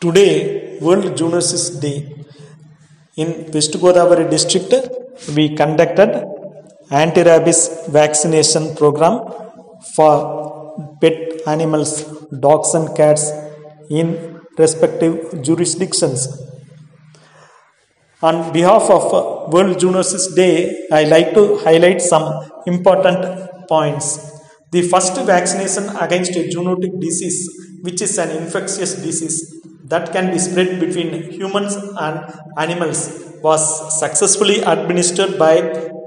Today, World Zoonosis Day. In West Godavari district, we conducted anti-rabies vaccination program for pet animals, dogs and cats in respective jurisdictions. On behalf of World Zoonosis Day, I like to highlight some important points. The first vaccination against a zoonotic disease, which is an infectious disease that can be spread between humans and animals, was successfully administered by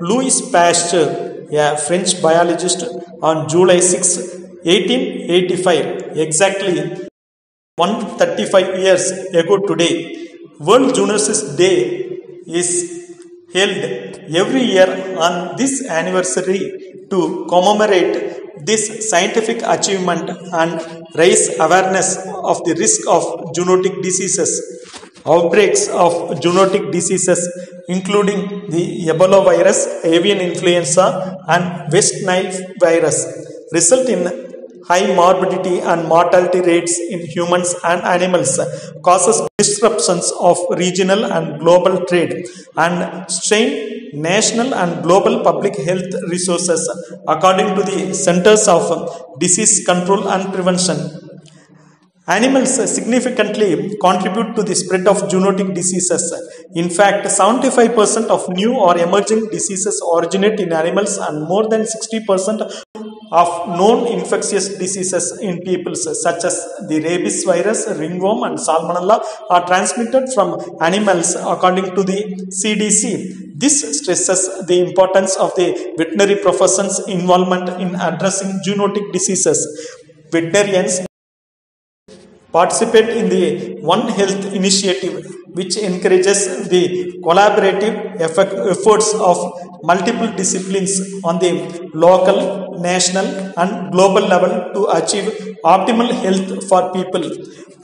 Louis Pasteur, a French biologist, on July 6, 1885, exactly 135 years ago today. World Zoonosis Day is held every year on this anniversary to commemorate this scientific achievement and raise awareness of the risk of zoonotic diseases. Outbreaks of zoonotic diseases, including the Ebola virus, avian influenza, and West Nile virus, result in high morbidity and mortality rates in humans and animals, causes disruptions of regional and global trade, and strain national and global public health resources, according to the Centers of Disease Control and Prevention. Animals significantly contribute to the spread of zoonotic diseases. In fact, 75% of new or emerging diseases originate in animals, and more than 60% of known infectious diseases in people, such as the rabies virus, ringworm, and salmonella, are transmitted from animals, according to the CDC. This stresses the importance of the veterinary profession's involvement in addressing zoonotic diseases. Veterinarians participate in the One Health initiative, which encourages the collaborative efforts of multiple disciplines on the local, national, and global level to achieve optimal health for people,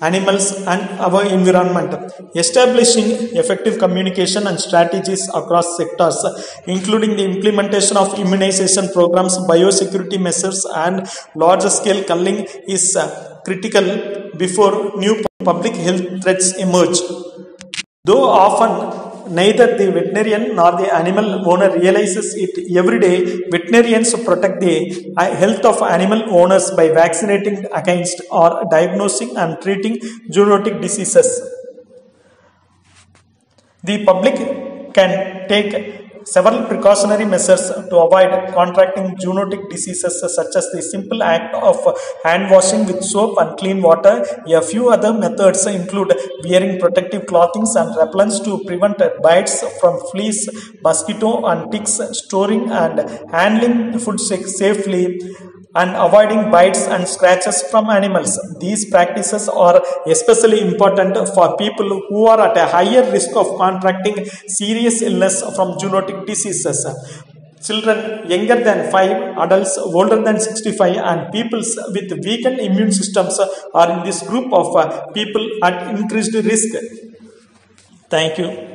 animals, and our environment. Establishing effective communication and strategies across sectors, including the implementation of immunization programs, biosecurity measures, and large-scale culling, is critical before new public health threats emerge. Though often neither the veterinarian nor the animal owner realizes it every day, veterinarians protect the health of animal owners by vaccinating against or diagnosing and treating zoonotic diseases. The public can take several precautionary measures to avoid contracting zoonotic diseases, such as the simple act of hand washing with soap and clean water. A few other methods include wearing protective clothing and repellents to prevent bites from fleas, mosquito, and ticks, storing and handling food safely, and avoiding bites and scratches from animals. These practices are especially important for people who are at a higher risk of contracting serious illness from zoonotic diseases. Children younger than 5, adults older than 65, and people with weakened immune systems are in this group of people at increased risk. Thank you.